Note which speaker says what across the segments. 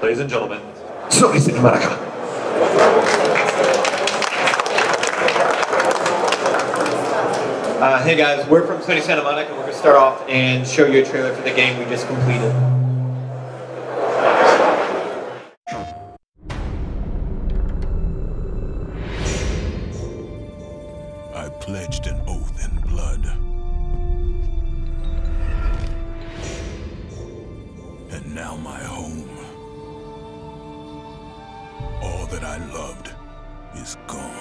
Speaker 1: Ladies and gentlemen, Sony Santa Monica.
Speaker 2: Hey guys, we're from Sony Santa Monica. We're going to start off and show you a trailer for the game we just completed.
Speaker 3: I pledged an oath in blood. And now my home. All that I loved is gone.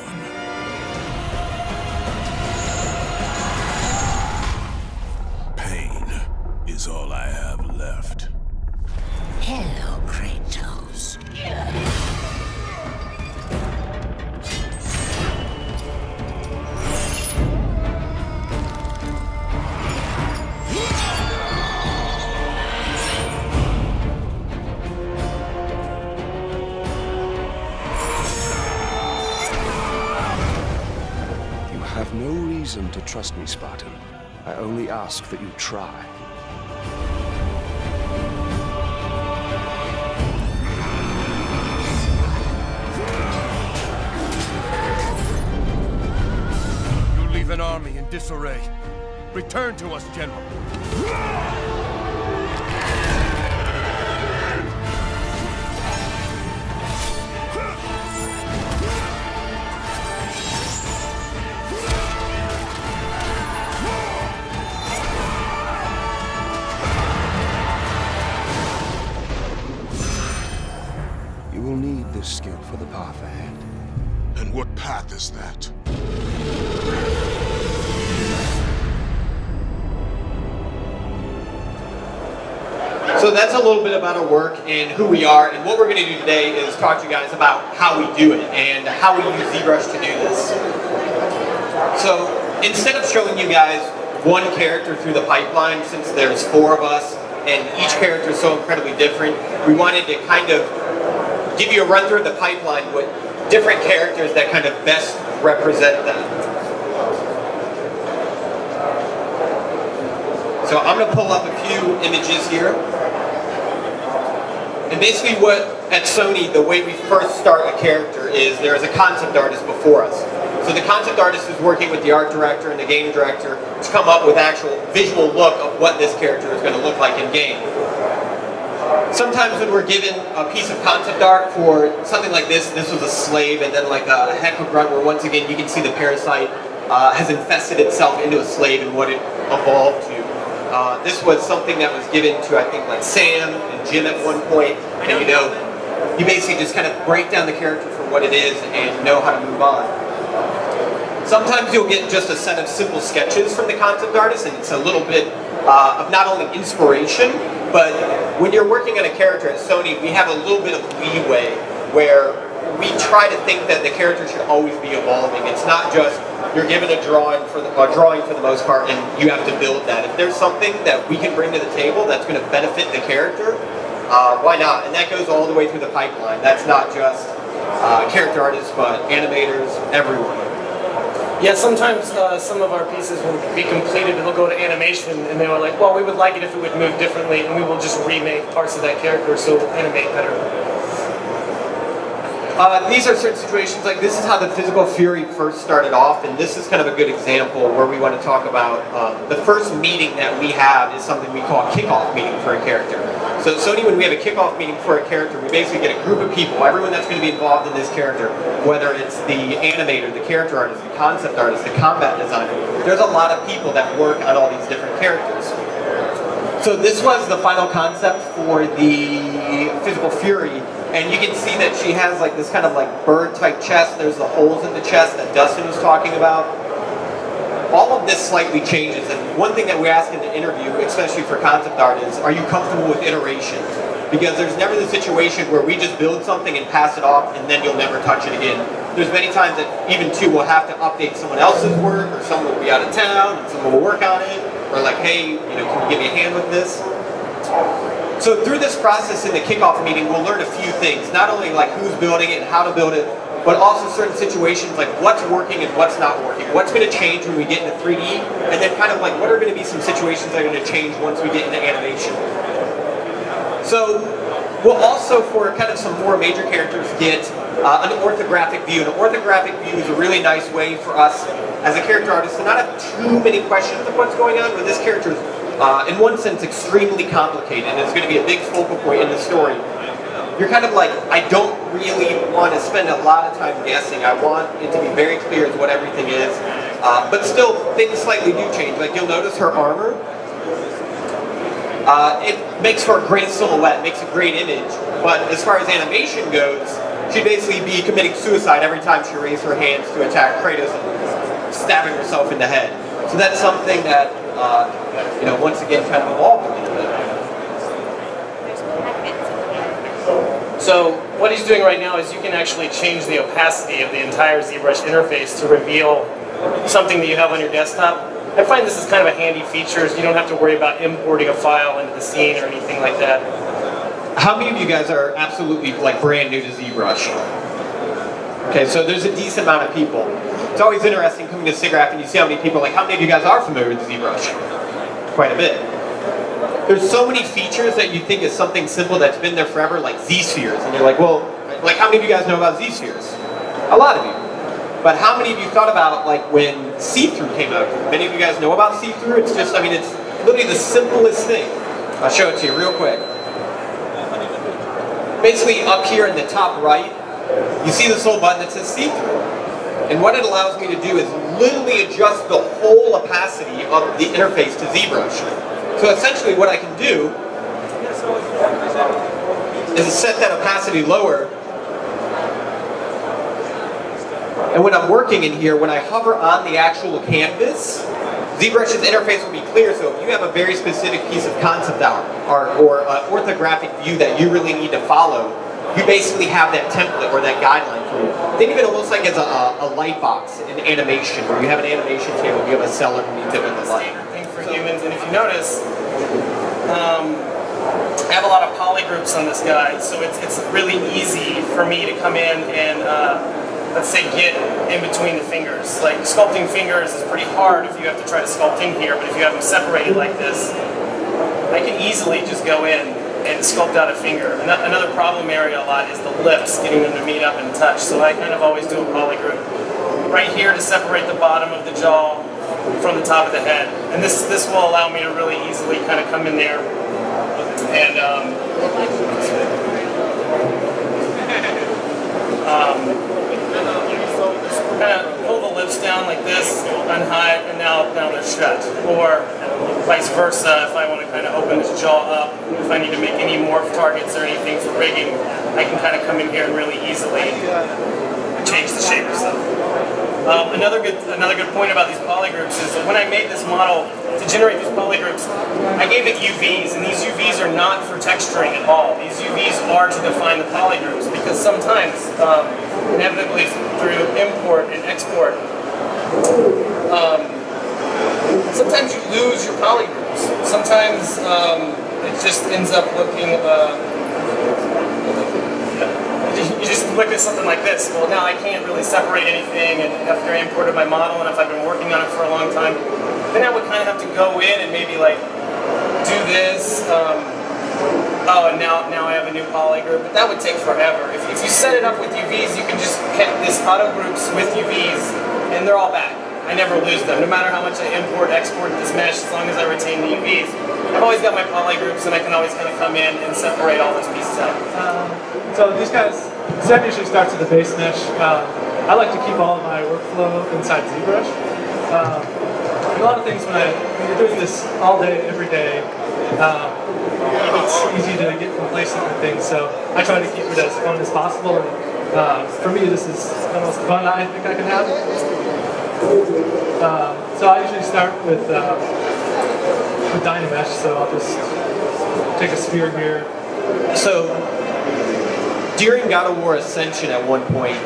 Speaker 3: Is all I have left.
Speaker 4: Hello, Kratos.
Speaker 5: You have no reason to trust me, Spartan. I only ask that you try.
Speaker 6: An army in disarray. Return to us, General.
Speaker 5: You will need this skill for the path ahead.
Speaker 3: And what path is that?
Speaker 2: So that's a little bit about our work and who we are, and what we're going to do today is talk to you guys about how we do it and how we use ZBrush to do this. So instead of showing you guys one character through the pipeline, since there's 4 of us and each character is so incredibly different, we wanted to kind of give you a run through of the pipeline with different characters that kind of best represent them. So I'm going to pull up a few images here. And basically what, at Sony, the way we first start a character is there is a concept artist before us. So the concept artist is working with the art director and the game director to come up with actual visual look of what this character is going to look like in game. Sometimes when we're given a piece of concept art for something like this was a slave and then like a heck of a grunt where once again you can see the parasite has infested itself into a slave and what it evolved to. This was something that was given to, I think, like Sam and Jim at one point, and you know, you basically just kind of break down the character for what it is and know how to move on. Sometimes you'll get just a set of simple sketches from the concept artist, and it's a little bit of not only inspiration, but when you're working on a character at Sony, we have a little bit of leeway where we try to think that the character should always be evolving. It's not just you're given a drawing for the most part and you have to build that. If there's something that we can bring to the table that's going to benefit the character, why not? And that goes all the way through the pipeline. That's not just character artists, but animators, everyone.
Speaker 7: Yeah, sometimes some of our pieces will be completed and they'll go to animation and they were like, well, we would like it if it would move differently and we will just remake parts of that character so it'll animate better.
Speaker 2: These are certain situations, like this is how the Physical Fury first started off, and this is kind of a good example where we want to talk about the first meeting that we have is something we call a kickoff meeting for a character. So at Sony, when we have a kickoff meeting for a character, we basically get a group of people, everyone that's going to be involved in this character, whether it's the animator, the character artist, the concept artist, the combat designer. There's a lot of people that work on all these different characters. So this was the final concept for the Physical Fury. And you can see that she has like this kind of like bird-type chest. There's the holes in the chest that Dustin was talking about. All of this slightly changes. And one thing that we ask in the interview, especially for concept art, is are you comfortable with iteration? Because there's never the situation where we just build something and pass it off and then you'll never touch it again. There's many times that even too we'll have to update someone else's work, or someone will be out of town and someone will work on it, or like, hey, you know, can you give me a hand with this? So through this process in the kickoff meeting, we'll learn a few things. Not only like who's building it and how to build it, but also certain situations like what's working and what's not working. What's going to change when we get into 3D, and then kind of like what are going to be some situations that are going to change once we get into animation. So We'll also, for kind of some more major characters, get an orthographic view. An orthographic view is a really nice way for us as a character artist to not have too many questions of what's going on, but this character is, in one sense, extremely complicated, and it's going to be a big focal point in the story. You're kind of like, I don't really want to spend a lot of time guessing. I want it to be very clear as what everything is. But still, things slightly do change. Like, you'll notice her armor. It makes for a great silhouette, makes a great image. But as far as animation goes, she'd basically be committing suicide every time she raised her hands to attack Kratos and stabbing herself in the head. So that's something that, you know, once again, kind of evolved a little bit.
Speaker 7: So what he's doing right now is you can actually change the opacity of the entire ZBrush interface to reveal something that you have on your desktop. I find this is kind of a handy feature. You don't have to worry about importing a file into the scene or anything like that.
Speaker 2: How many of you guys are absolutely like brand new to ZBrush? Okay, so there's a decent amount of people. It's always interesting coming to SIGGRAPH and you see how many people, like how many of you guys are familiar with ZBrush? Quite a bit. There's so many features that you think is something simple that's been there forever, like Z-spheres. And you're like, well, like how many of you guys know about Z-spheres? A lot of you. But how many of you thought about like when see-through came out? Many of you guys know about see-through? It's just, I mean, it's literally the simplest thing. I'll show it to you real quick. Basically up here in the top right, you see this little button that says see-through. And what it allows me to do is literally adjust the whole opacity of the interface to ZBrush. So essentially what I can do is set that opacity lower. And when I'm working in here, when I hover on the actual canvas, ZBrush's interface will be clear, so if you have a very specific piece of concept art or orthographic view that you really need to follow, you basically have that template or that guideline for you. Think of it almost like as a light box in animation, where you have an animation table, you have a cell underneath it with a light.
Speaker 7: For humans, and if you notice, I have a lot of polygroups on this guy, so it's really easy for me to come in and let's say get in between the fingers. Like sculpting fingers is pretty hard if you have to try to sculpt in here, but if you have them separated like this, I can easily just go in and sculpt out a finger. Another problem area a lot is the lips, getting them to meet up and touch, so I kind of always do a polygroup. Right here to separate the bottom of the jaw from the top of the head. And this will allow me to really easily kind of come in there and kind of pull the lips down like this, unhide, and now they're shut. Or vice versa, if I want to kind of open this jaw up, if I need to make any morph targets or anything for rigging, I can kind of come in here and really easily change the shape of stuff. Another good point about these polygroups is that when I made this model to generate these polygroups, I gave it UVs, and these UVs are not for texturing at all. These UVs are to define the polygroups, because sometimes, inevitably through import and export, sometimes you lose your polygroups. Sometimes it just ends up looking you just look at something like this. Well, now I can't really separate anything, and after I imported my model, and if I've been working on it for a long time, then I would kind of have to go in and maybe like do this. Oh, and now I have a new polygroup, but that would take forever. If you set it up with UVs, you can just hit this auto groups with UVs, and they're all back. I never lose them, no matter how much I import, export this mesh, as long as I retain the UVs. I've always got my polygroups, and I can always kind of come in and separate all those pieces out.
Speaker 8: So these guys, Sam usually starts with the base mesh. I like to keep all of my workflow inside ZBrush. A lot of things when you're doing this all day, every day, it's easy to get complacent with things, so I try to keep it as fun as possible. And for me, this is the most fun I think I can have. So I usually start with Dynamesh, so I'll just take a sphere here.
Speaker 2: So during God of War Ascension at one point,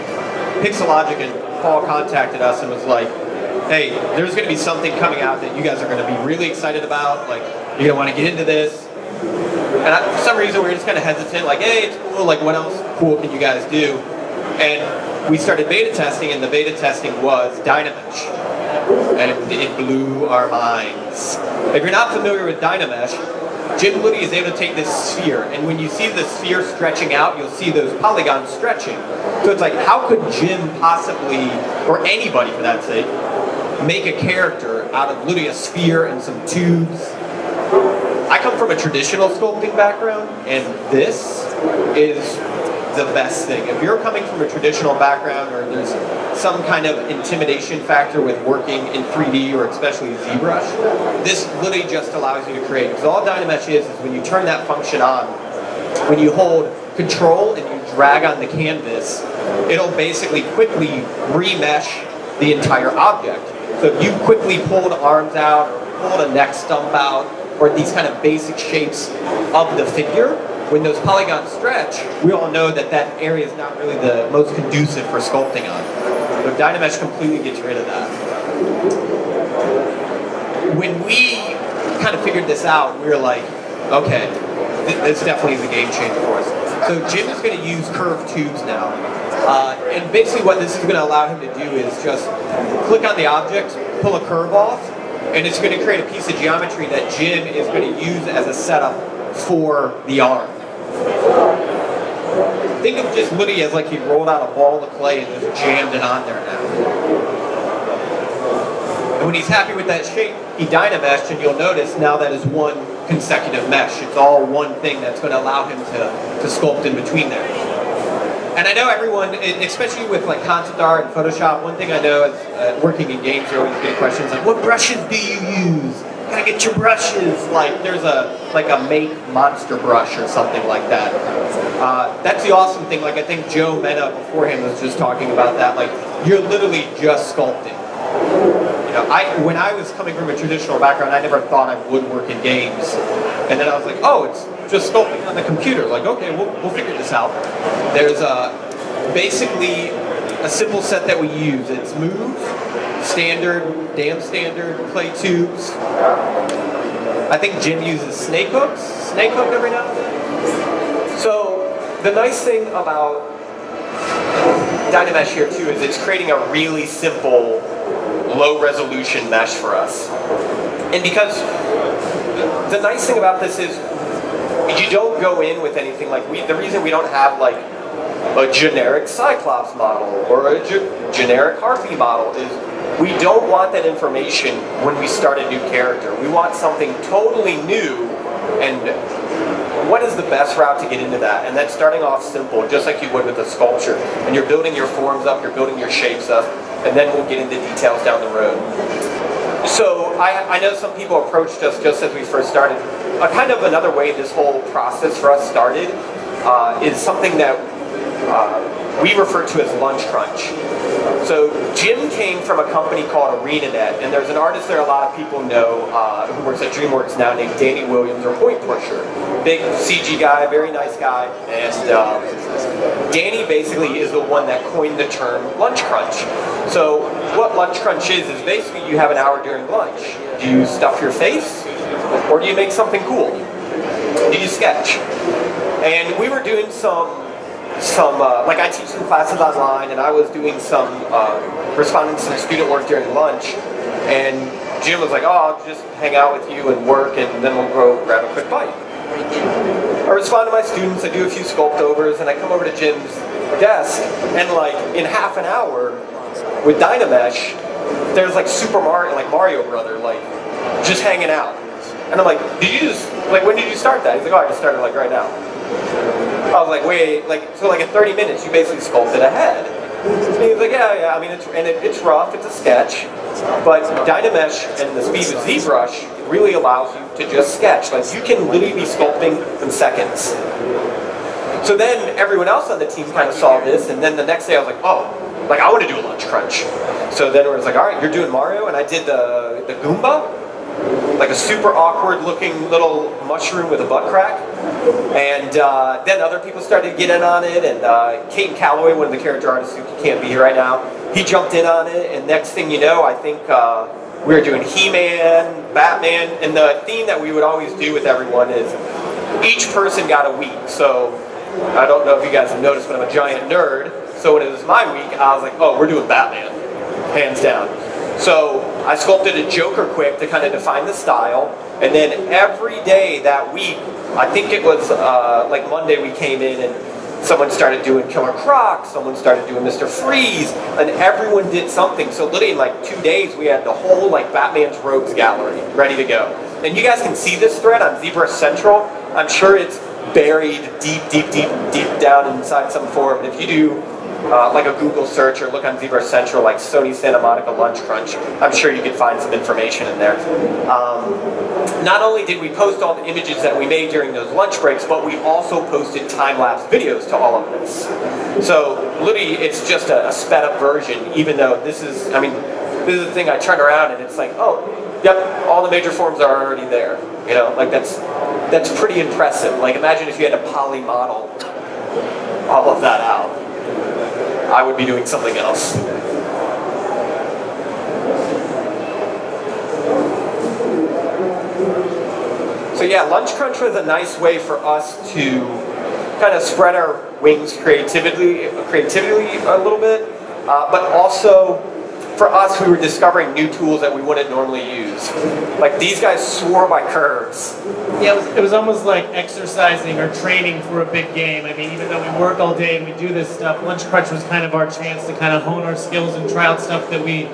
Speaker 2: Pixelogic and Paul contacted us and was like, hey, there's going to be something coming out that you guys are going to be really excited about, like, you're going to want to get into this. And for some reason we were just kind of hesitant, like, hey, it's cool, like, what else cool can you guys do? And we started beta testing, and the beta testing was Dynamesh. And it blew our minds. If you're not familiar with Dynamesh, Jim Liddy is able to take this sphere, and when you see the sphere stretching out, you'll see those polygons stretching. So it's like, how could Jim possibly, or anybody for that sake, make a character out of literally a sphere and some tubes? I come from a traditional sculpting background, and this is the best thing. If you're coming from a traditional background, or there's some kind of intimidation factor with working in 3D, or especially ZBrush, this literally just allows you to create. Because all Dynamesh is when you turn that function on, when you hold Control and you drag on the canvas, it'll basically quickly remesh the entire object. So if you quickly pull the arms out, or pull the neck stump out, or these kind of basic shapes of the figure, when those polygons stretch, we all know that that area is not really the most conducive for sculpting on. So Dynamesh completely gets rid of that. When we kind of figured this out, we were like, okay, this definitely is a game changer for us. So Jim is going to use curved tubes now. And basically what this is going to allow him to do is just click on the object, pull a curve off, and it's going to create a piece of geometry that Jim is going to use as a setup for the arm. Think of just Woody as like he rolled out a ball of clay and just jammed it on there now. And when he's happy with that shape, he Dynameshed, and you'll notice now that is one consecutive mesh. It's all one thing that's going to allow him to sculpt in between there. And I know everyone, especially with like concept art and Photoshop, one thing I know is working in games, you always get questions like, what brushes do you use? Gotta get your brushes. Like there's a make monster brush or something like that. That's the awesome thing. Like I think Joe Mena beforehand was just talking about that. Like you're literally just sculpting. You know, when I was coming from a traditional background, I never thought I would work in games. And then I was like, oh, it's just sculpting on the computer. Like, okay, we'll figure this out. There's basically a simple set that we use. It's move, standard, damn standard, clay tubes. I think Jim uses snake hook every now and then. So the nice thing about Dynamesh here too is it's creating a really simple, low resolution mesh for us. And because the nice thing about this is you don't go in with anything like the reason we don't have like a generic Cyclops model or a generic Harpy model is we don't want that information when we start a new character. We want something totally new, and what is the best route to get into that? And that's starting off simple, just like you would with a sculpture. And you're building your forms up, you're building your shapes up, and then we'll get into details down the road. So I know some people approached us just as we first started. Kind of another way this whole process for us started is something that we refer to as lunch crunch. So Jim came from a company called ArenaNet, and there's an artist there a lot of people know who works at DreamWorks now named Danny Williams, or Point Pusher. Big CG guy, very nice guy, and Danny basically is the one that coined the term lunch crunch. So what lunch crunch is basically you have an hour during lunch. Do you stuff your face, or do you make something cool? Do you sketch? And we were doing like I teach some classes online, and I was doing responding to some student work during lunch, and Jim was like, oh, I'll just hang out with you and work, and then we'll go grab a quick bite. I respond to my students, I do a few sculpt overs, and I come over to Jim's desk, and like in half an hour with Dynamesh, there's like Super Mario, like Mario Brother, like just hanging out. And I'm like, when did you start that? He's like, oh, I just started like right now. I was like, wait, so like in 30 minutes you basically sculpted a head. And he was like, yeah, I mean, it's rough, it's a sketch, but Dynamesh and the speed of ZBrush really allows you to just sketch. Like you can literally be sculpting in seconds. So then everyone else on the team kind of saw this, and then the next day I was like, oh, like I want to do a lunch crunch. So then it was like, all right, you're doing Mario, and I did the Goomba. Like a super awkward looking little mushroom with a butt crack. And then other people started to get in on it, and Kate Calloway, one of the character artists who can't be here right now, he jumped in on it, and next thing you know, I think we were doing He-Man, Batman, and the theme that we would always do with everyone is each person got a week. So I don't know if you guys have noticed, but I'm a giant nerd, so when it was my week, I was like, oh, we're doing Batman, hands down. So I sculpted a Joker quick to kind of define the style, and then every day that week, I think it was like Monday we came in and someone started doing Killer Croc, someone started doing Mr. Freeze, and everyone did something. So literally in like 2 days we had the whole like Batman's Rogues gallery ready to go. And you guys can see this thread on ZBrush Central. I'm sure it's buried deep down inside some forum. If you do like a Google search or look on ZBrush Central, like Sony Santa Monica Lunch Crunch, I'm sure you can find some information in there. Not only did we post all the images that we made during those lunch breaks, but we also posted time-lapse videos to all of this. So literally, it's just a sped-up version, even though this is, I mean, this is the thing I turn around and it's like, oh, yep, all the major forms are already there. You know, like that's pretty impressive. Like imagine if you had to poly model all of that out. I would be doing something else. So yeah, Lunch Crunch was a nice way for us to kind of spread our wings creatively a little bit, but also for us, we were discovering new tools that we wouldn't normally use. Like these guys swore by curves.
Speaker 7: Yeah, it was almost like exercising or training for a big game. I mean, even though we work all day and we do this stuff, Lunch Crunch was kind of our chance to kind of hone our skills and try out stuff that we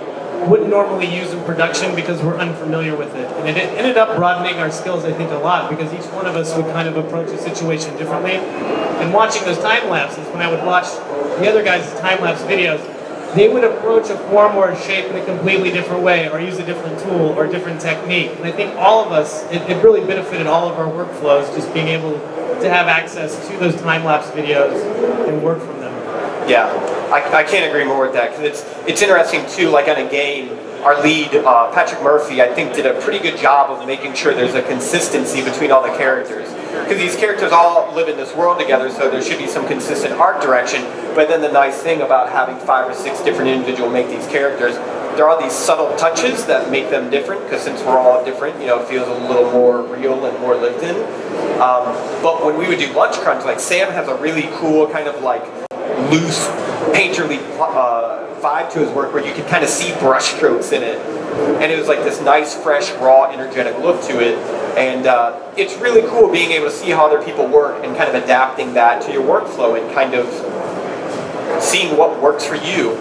Speaker 7: wouldn't normally use in production because we're unfamiliar with it. And it ended up broadening our skills, I think, a lot because each one of us would kind of approach a situation differently. And watching those time lapses, when I would watch the other guys' time lapse videos, they would approach a form or a shape in a completely different way or use a different tool or a different technique. And I think all of us, it really benefited all of our workflows just being able to have access to those time-lapse videos and work from them.
Speaker 2: Yeah, I can't agree more with that because it's interesting too, like on a game, our lead, Patrick Murphy, I think did a pretty good job of making sure there's a consistency between all the characters. Because these characters all live in this world together, so there should be some consistent art direction. But then the nice thing about having 5 or 6 different individuals make these characters, there are these subtle touches that make them different, because since we're all different, you know, it feels a little more real and more lived in. But when we would do Lunch Crunch, like Sam has a really cool kind of like loose, painterly vibe to his work where you can kind of see brush strokes in it. And it was like this nice, fresh, raw, energetic look to it. And it's really cool being able to see how other people work and kind of adapting that to your workflow and kind of seeing what works for you.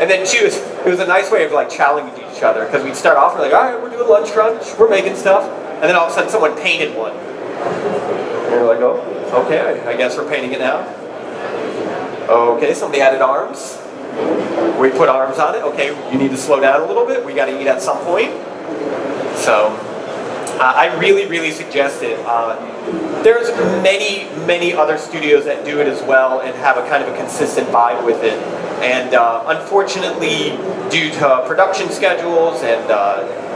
Speaker 2: And then too, it was a nice way of like challenging each other because we'd start off, we're like, all right, we're doing Lunch Crunch, we're making stuff. And then all of a sudden someone painted one. And we're like, oh, okay, I guess we're painting it now. Okay, somebody added arms. We put arms on it. Okay, you need to slow down a little bit. We got to eat at some point. So I really suggest it. There's many other studios that do it as well and have a kind of a consistent vibe with it. And unfortunately, due to production schedules and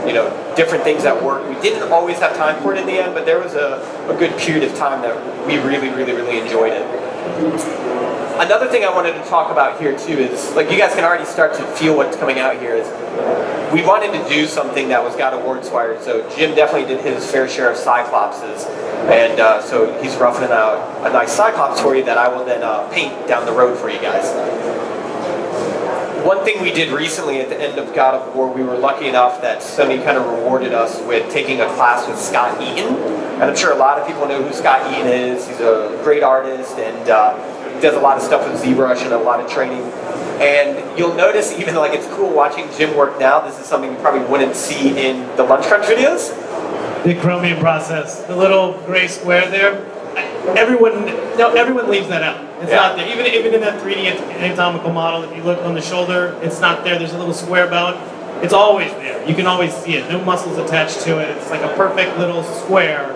Speaker 2: you know, different things at work, we didn't always have time for it in the end. But there was a good period of time that we really enjoyed it. Another thing I wanted to talk about here too is, like, you guys can already start to feel what's coming out here, is we wanted to do something that was God of War inspired. So Jim definitely did his fair share of Cyclopses, and so he's roughing out a nice Cyclops for you that I will then paint down the road for you guys. One thing we did recently at the end of God of War, we were lucky enough that Sony kind of rewarded us with taking a class with Scott Eaton. And I'm sure a lot of people know who Scott Eaton is. He's a great artist and he does a lot of stuff with ZBrush and a lot of training. And you'll notice even like it's cool watching Jim work now, this is something you probably wouldn't see in the Lunch Crunch videos.
Speaker 7: The chromium process, the little gray square there, everyone leaves that out. It's not there. Even in that 3D anatomical model, if you look on the shoulder, it's not there. There's a little square bone. It's always there. You can always see it. No muscles attached to it. It's like a perfect little square.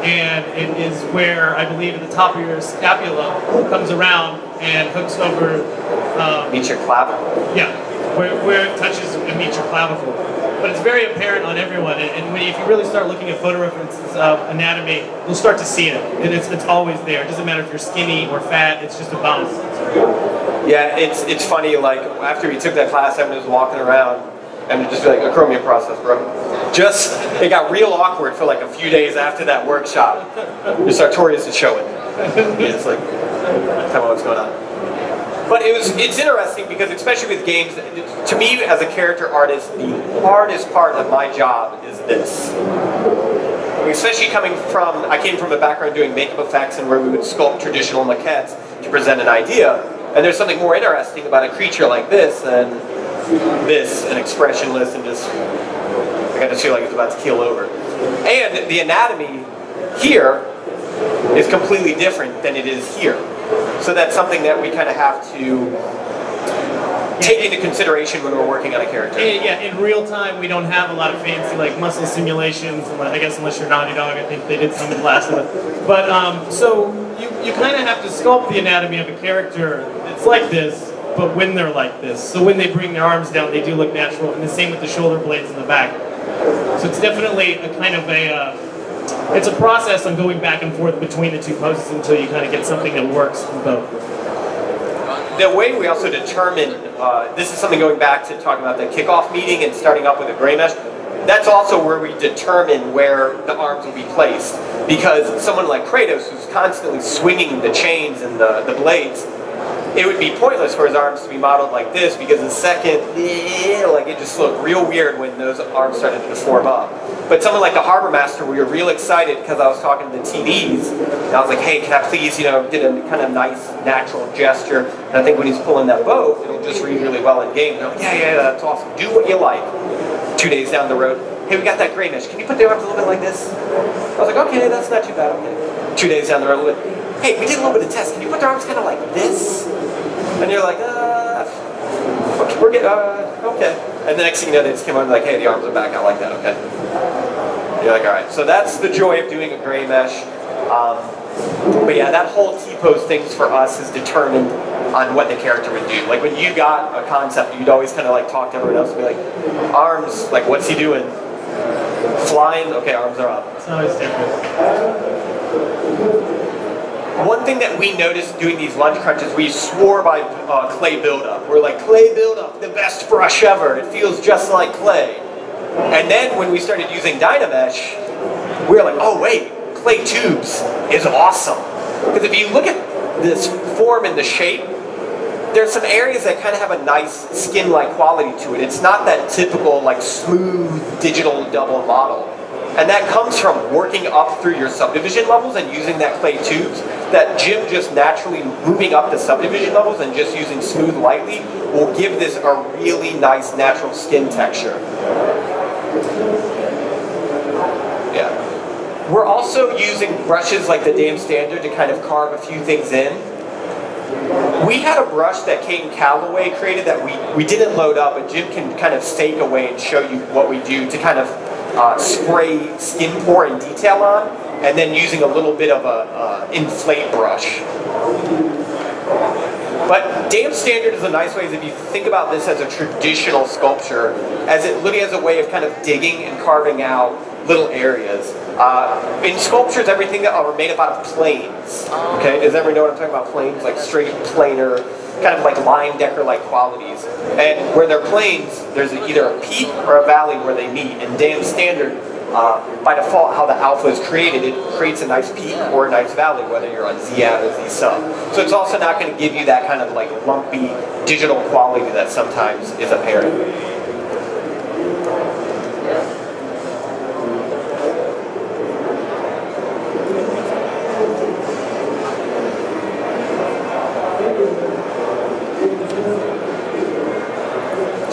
Speaker 7: And it is where, I believe, at the top of your scapula comes around and hooks over...
Speaker 2: meets your clavicle?
Speaker 7: Yeah, where it touches and meets your clavicle. But it's very apparent on everyone, and if you really start looking at photo references of anatomy, you'll start to see it, and it's always there. It doesn't matter if you're skinny or fat, it's just a bounce.
Speaker 2: Yeah, it's funny, like, after we took that class, I was walking around, and just like, a chromium process, bro. It got real awkward for like a few days after that workshop. Your sartorius is showing. It's like, tell me what's going on. But it's interesting because, especially with games, to me as a character artist, the hardest part of my job is this. I mean, especially I came from a background doing makeup effects and where we would sculpt traditional maquettes to present an idea. And there's something more interesting about a creature like this than this, an expressionless and just, I just feel like it's about to keel over. And the anatomy here is completely different than it is here. So that's something that we kind of have to take into consideration when we're working on a character.
Speaker 7: Yeah, in real time we don't have a lot of fancy like muscle simulations, I guess unless you're Naughty Dog, I think they did some in Last of Us. But so you kind of have to sculpt the anatomy of a character. It's like this, but when they're like this. So when they bring their arms down, they do look natural, and the same with the shoulder blades in the back. So it's definitely a kind of it's a process on going back and forth between the two poses until you kind of get something that works for both.
Speaker 2: The way we also determine, this is something going back to talking about the kickoff meeting and starting up with a gray mesh, that's also where we determine where the arms will be placed. Because someone like Kratos, who's constantly swinging the chains and the blades, it would be pointless for his arms to be modeled like this, because the second, like it just looked real weird when those arms started to deform up. But someone like the Harbor Master, we were real excited because I was talking to the TDs, and I was like, hey, can I please, did a kind of nice, natural gesture. And I think when he's pulling that bow, it'll just read really well in game. They're like, yeah, that's awesome. Do what you like. 2 days down the road, hey, we got that gray mesh. Can you put the arms a little bit like this? I was like, okay, that's not too bad. Okay. 2 days down the road, a little bit. Hey, we did a little bit of test. Can you put the arms kind of like this? And you're like, okay, we're getting, okay. And the next thing you know, they just came on like, hey, the arms are back. I like that, okay. And you're like, all right. So that's the joy of doing a gray mesh. But yeah, that whole T-pose thing for us is determined on what the character would do. Like when you got a concept, you'd always kind of like talk to everyone else and be like, arms, like what's he doing? Flying? Okay, arms are up.
Speaker 7: It's always different.
Speaker 2: One thing that we noticed doing these lunch crunches, we swore by clay buildup. We're like, clay buildup, the best brush ever. It feels just like clay. And then when we started using Dynamesh, we were like, oh wait, clay tubes is awesome. Because if you look at this form and the shape, there's some areas that kind of have a nice skin-like quality to it. It's not that typical like smooth digital double model. And that comes from working up through your subdivision levels and using that clay tubes. That Jim just naturally moving up the subdivision levels and just using smooth lightly will give this a really nice natural skin texture. Yeah. We're also using brushes like the Dam Standard to kind of carve a few things in. We had a brush that Caden Calloway created that we didn't load up, but Jim can kind of fake away and show you what we do to kind of spray skin pore and detail on, and then using a little bit of a inflate brush. But Dam Standard is a nice way, if you think about this as a traditional sculpture, as it literally has a way of kind of digging and carving out little areas. In sculptures, everything that are made up out of planes. Okay, does everyone know what I'm talking about? Planes, like straight, planar, kind of like line decker-like qualities. And where they're planes, there's either a peak or a valley where they meet. And Dam Standard, by default, how the alpha is created, it creates a nice peak or a nice valley, whether you're on Z-Add or Z-Sub. So it's also not going to give you that kind of like lumpy digital quality that sometimes is apparent.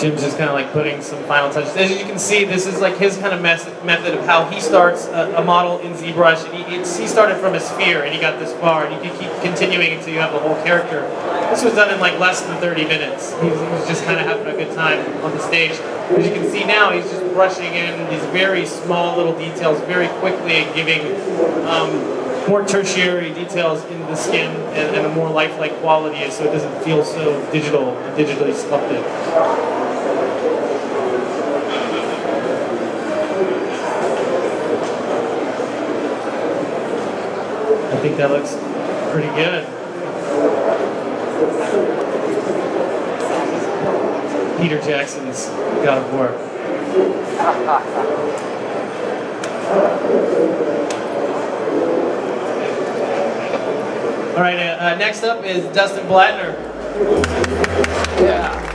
Speaker 7: Jim's just kind of like putting some final touches. As you can see, this is like his kind of method of how he starts a model in ZBrush. And he started from a sphere and he got this far, and you can keep continuing until you have the whole character. This was done in like less than 30 minutes. He was just kind of having a good time on the stage. As you can see now, he's just brushing in these very small little details very quickly and giving more tertiary details in the skin and a more lifelike quality, so it doesn't feel so digitally sculpted. I think that looks pretty good. Peter Jackson's God of War. All right, next up is Dustin Blattner.
Speaker 9: Yeah.